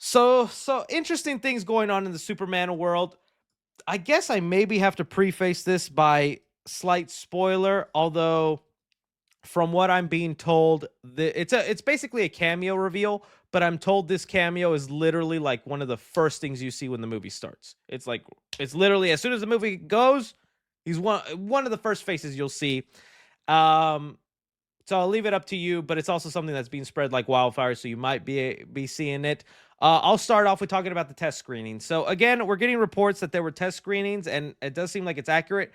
So interesting things going on in the Superman world. I guess I maybe have to preface this by slight spoiler, although from what I'm being told, it's basically a cameo reveal, but I'm told this cameo is literally like one of the first things you see when the movie starts. It's literally as soon as the movie goes, he's one of the first faces you'll see. Um so I'll leave it up to you, but it's also something that's being spread like wildfire, so you might be seeing it. I'll start off with talking about the test screening. So again, we're getting reports that there were test screenings, and it does seem like it's accurate.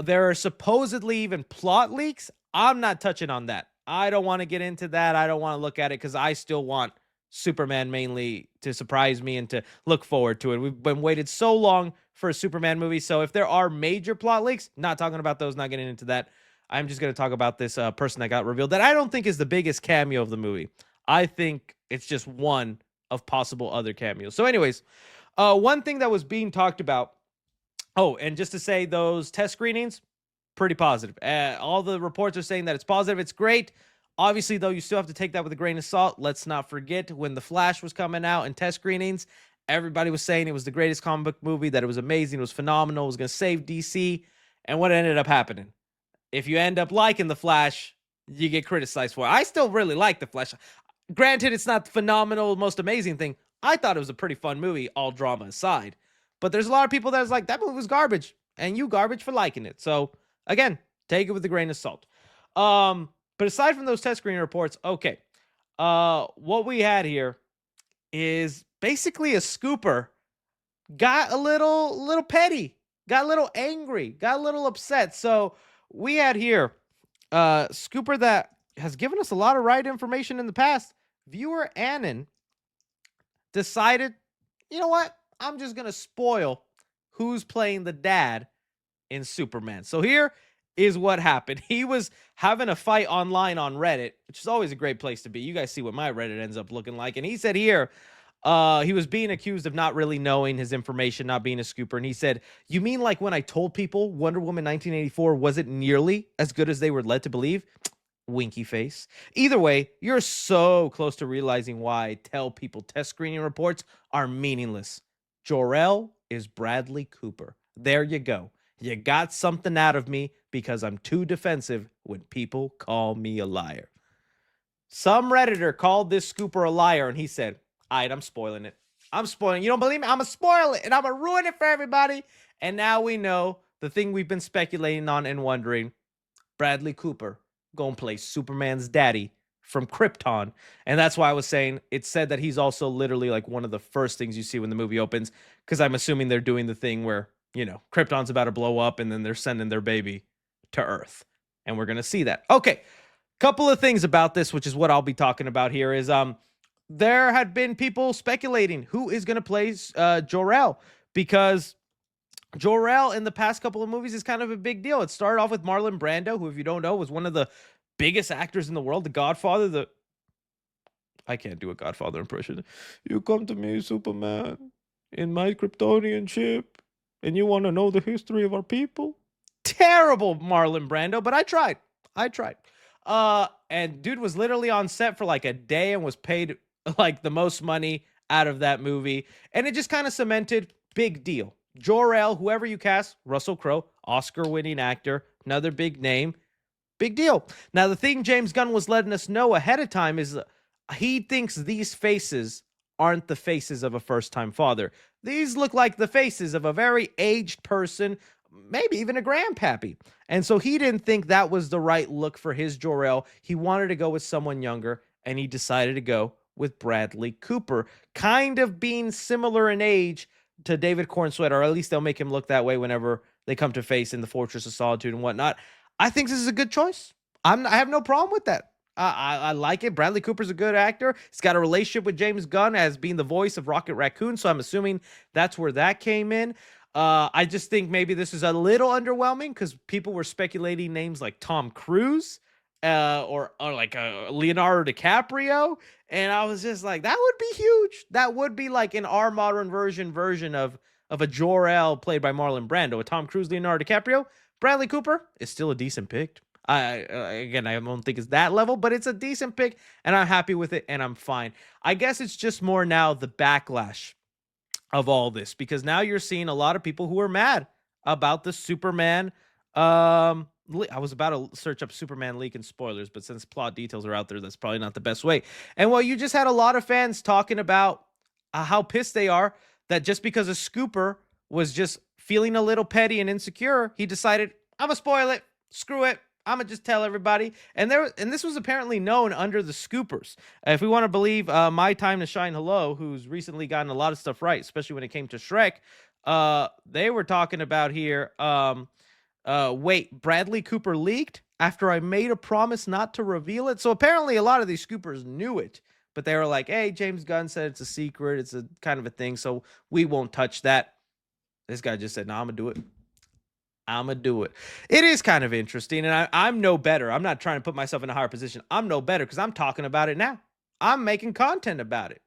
There are supposedly even plot leaks. I'm not touching on that. I don't want to get into that. I don't want to look at it because I still want Superman mainly to surprise me and to look forward to it. We've been waited so long for a Superman movie. So if there are major plot leaks, not talking about those, not getting into that. I'm just going to talk about this person that got revealed that I don't think is the biggest cameo of the movie. I think it's just one of possible other cameos. So, anyways, one thing that was being talked about. Oh, and just to say, those test screenings, pretty positive. All the reports are saying that it's positive. It's great. Obviously, though, you still have to take that with a grain of salt. Let's not forget when The Flash was coming out in test screenings, everybody was saying it was the greatest comic book movie, that it was amazing, it was phenomenal, it was going to save DC. And what ended up happening? If you end up liking The Flash, you get criticized for it. I still really like The Flash. Granted, it's not the phenomenal, most amazing thing. I thought it was a pretty fun movie, all drama aside. But there's a lot of people that's like, that movie was garbage, and you garbage for liking it. So, again, take it with a grain of salt. But aside from those test screening reports, okay. What we had here is basically a scooper got a little petty, got a little angry, got a little upset. So we had here scooper that has given us a lot of right information in the past. Viewer Annan decided, you know what? I'm just gonna spoil who's playing the dad in Superman. So here is what happened. He was having a fight online on Reddit, which is always a great place to be. You guys see what my Reddit ends up looking like. And he said here, he was being accused of not really knowing his information, not being a scooper. And he said, "You mean like when I told people Wonder Woman 1984 wasn't nearly as good as they were led to believe?" Winky face. Either way, you're so close to realizing why I tell people test screening reports are meaningless. Jor-El is Bradley Cooper. There you go. You got something out of me because I'm too defensive when people call me a liar. Some Redditor called this scooper a liar, and he said, all right, I'm spoiling it. I'm spoiling. You don't believe me? I'm going to spoil it, and I'm going to ruin it for everybody. And now we know the thing we've been speculating on and wondering. Bradley Cooper going to play Superman's daddy from Krypton. And that's why I was saying, it said that he's also literally like one of the first things you see when the movie opens, because I'm assuming they're doing the thing where, you know, Krypton's about to blow up and then they're sending their baby to Earth. And we're going to see that. Okay. Couple of things about this, which is what I'll be talking about here, is there had been people speculating who is going to play Jor-El, because Jor-El in the past couple of movies is kind of a big deal. It started off with Marlon Brando, who, if you don't know, was one of the biggest actors in the world, the Godfather. I can't do a Godfather impression. You come to me, Superman, in my Kryptonian ship, and you want to know the history of our people? Terrible Marlon Brando, but I tried. And dude was literally on set for like a day and was paid like the most money out of that movie. And it just kind of cemented, big deal. Jor-El, whoever you cast, Russell Crowe, Oscar-winning actor, another big name, big deal. Now, the thing James Gunn was letting us know ahead of time is he thinks these faces aren't the faces of a first-time father. These look like the faces of a very aged person, maybe even a grandpappy. And so he didn't think that was the right look for his Jor-El. He wanted to go with someone younger, and he decided to go with Bradley Cooper, kind of being similar in age to David Cornsweet, or at least they'll make him look that way whenever they come to face in the Fortress of Solitude and whatnot. I think this is a good choice. I have no problem with that. I like it. Bradley Cooper's a good actor. He's got a relationship with James Gunn as being the voice of Rocket Raccoon, so I'm assuming that's where that came in. I just think maybe this is a little underwhelming because people were speculating names like Tom Cruise or like Leonardo DiCaprio. And I was just like, that would be huge. That would be like in our modern version of a Jor-El played by Marlon Brando. A Tom Cruise, Leonardo DiCaprio. Bradley Cooper is still a decent pick. Again, I don't think it's that level, but it's a decent pick, and I'm happy with it, and I'm fine. I guess it's just more now the backlash of all this, because now you're seeing a lot of people who are mad about the Superman. I was about to search up Superman leak and spoilers, but since plot details are out there, that's probably not the best way. And well, you just had a lot of fans talking about how pissed they are that just because a scooper was just feeling a little petty and insecure, he decided, I'm gonna spoil it. Screw it. I'm gonna just tell everybody. And this was apparently known under the scoopers. If we want to believe My Time to Shine Hello, who's recently gotten a lot of stuff right, especially when it came to Shrek, they were talking about here. Wait, Bradley Cooper leaked after I made a promise not to reveal it. So apparently, a lot of these scoopers knew it, but they were like, "Hey, James Gunn said it's a secret. It's a kind of a thing, so we won't touch that." This guy just said, "No, I'm gonna do it. I'm gonna do it." It is kind of interesting, and I'm no better. I'm not trying to put myself in a higher position. I'm no better because I'm talking about it now. I'm making content about it.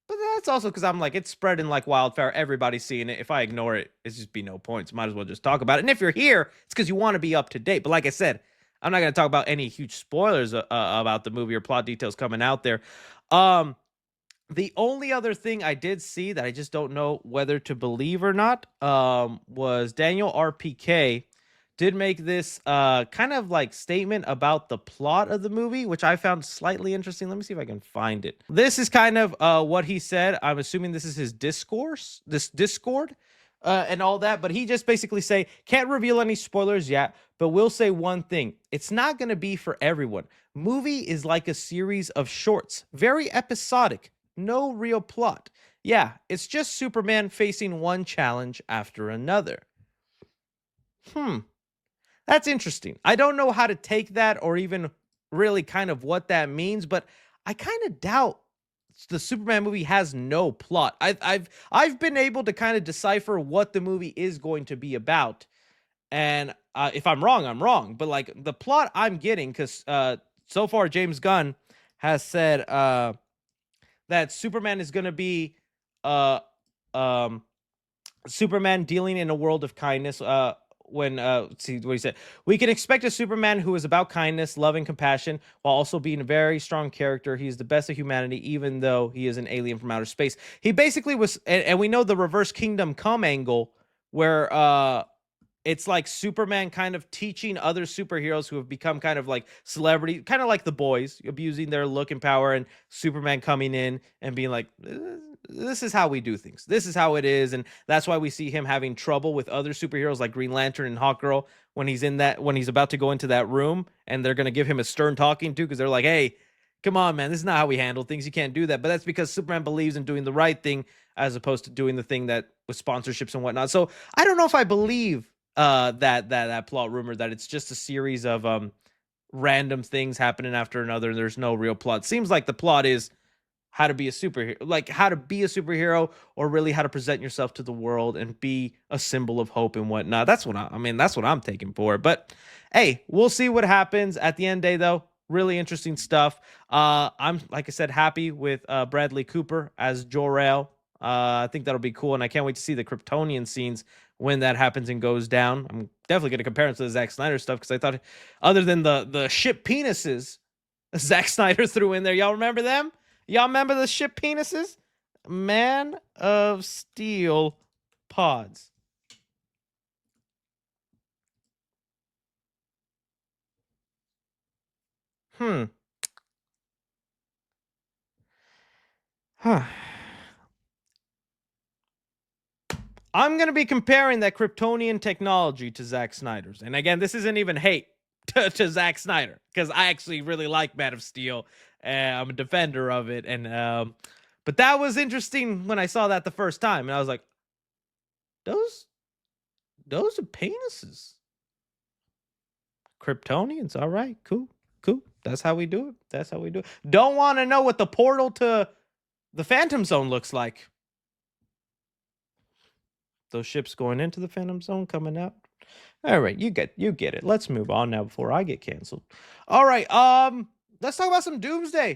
But that's also because I'm like, it's spreading like wildfire. Everybody's seeing it. If I ignore it, it's just be no points. Might as well just talk about it. And if you're here, it's because you want to be up to date. But like I said, I'm not going to talk about any huge spoilers about the movie or plot details coming out there. The only other thing I did see that I just don't know whether to believe or not was Daniel RPK did make this kind of like statement about the plot of the movie, which I found slightly interesting. Let me see if I can find it. This is kind of what he said. I'm assuming this is his discourse, this Discord, and all that. But he just basically say, can't reveal any spoilers yet, but we'll say one thing. It's not going to be for everyone. Movie is like a series of shorts, very episodic, no real plot. Yeah, it's just Superman facing one challenge after another. That's interesting. I don't know how to take that or even really kind of what that means, but I kind of doubt the Superman movie has no plot. I've been able to kind of decipher what the movie is going to be about, and if I'm wrong, I'm wrong. But like the plot I'm getting, because so far James Gunn has said that Superman is going to be um, Superman dealing in a world of kindness. Let's see what he said. We can expect a Superman who is about kindness, love, and compassion, while also being a very strong character. He is the best of humanity, even though he is an alien from outer space. He basically was, and we know the reverse Kingdom Come angle, where it's like Superman kind of teaching other superheroes who have become kind of like celebrity, kind of like the boys, abusing their look and power, and Superman coming in and being like, this is how we do things. This is how it is. And that's why we see him having trouble with other superheroes like Green Lantern and Hawkgirl when he's about to go into that room, and they're going to give him a stern talking to, because they're like, hey, come on, man, this is not how we handle things. You can't do that. But that's because Superman believes in doing the right thing as opposed to doing the thing that with sponsorships and whatnot. So I don't know if I believe that plot rumor that it's just a series of random things happening after another and there's no real plot. Seems like the plot is how to be a superhero, like how to be a superhero, or really how to present yourself to the world and be a symbol of hope and whatnot. That's what that's what I'm taking for it. But hey, we'll see what happens at the end of the day, though. Really interesting stuff. I'm, like I said, happy with Bradley Cooper as Jor-El. I think that'll be cool, and I can't wait to see the Kryptonian scenes when that happens and goes down. I'm definitely going to compare it to the Zack Snyder stuff, because I thought, other than the ship penises Zack Snyder threw in there, y'all remember them? Y'all remember the ship penises? Man of Steel pods. Huh. I'm going to be comparing that Kryptonian technology to Zack Snyder's. And again, this isn't even hate to Zack Snyder, because I actually really like Man of Steel. I'm a defender of it. And but that was interesting when I saw that the first time. And I was like, those are penises. Kryptonians. All right, cool. That's how we do it. Don't want to know what the portal to the Phantom Zone looks like. Those ships going into the Phantom Zone, coming out. All right, you get it. Let's move on now before I get canceled. All right, let's talk about some Doomsday.